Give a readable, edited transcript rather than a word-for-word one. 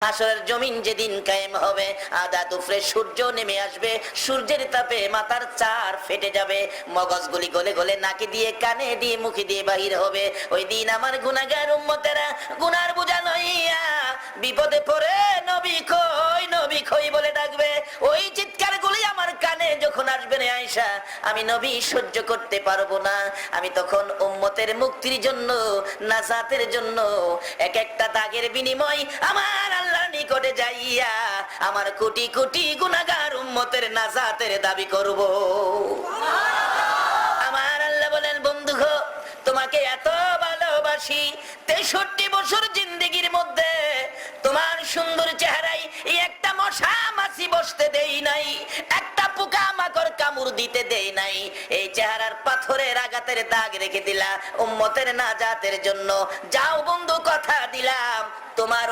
হাসরের জমিন যেদিন কায়েম হবে, আদা দুপুরে সূর্য নেমে আসবে, সূর্যের তাপে মাথার চার ফেটে যাবে, মগজগুলি গলে গলে নাকে দিয়ে কানে দিয়ে মুখে দিয়ে বাহির হবে। ওই দিন আমার গুনাহগার উম্মতেরা গুনার বোঝা লইয়া বিপদে পড়ে নবী কই বলে ডাকবে। ওই চিৎকারগুলি আমার কানে যখন আসবে রে আয়েশা, আমি নবী সহ্য করতে পারবো না। আমি তখন উম্মতের মুক্তির জন্য, নাজাতের জন্য এক একটা দাগের বিনিময় আমার আল্লাহর নিকটে যাইয়া আমার কোটি কোটি গুনাহগার উম্মতের নাজাতের দাবি করব। আমার আল্লাহ বলেন, বন্ধু গো, তোমাকে এত ভালোবাসি, 63 বছর জিন্দেগির মধ্যে তোমার সুন্দর চেহারায় একটা মশা মাছি বসতে দেই নাই, একটা পোকা মাকড় কামড় দিতে দেই নাই। এই চেহারার পাথরের আঘাতের দাগ রেখে দিলা উম্মতের নাজাতের জন্য। যাও বন্ধু, কথা দিলাম তোমার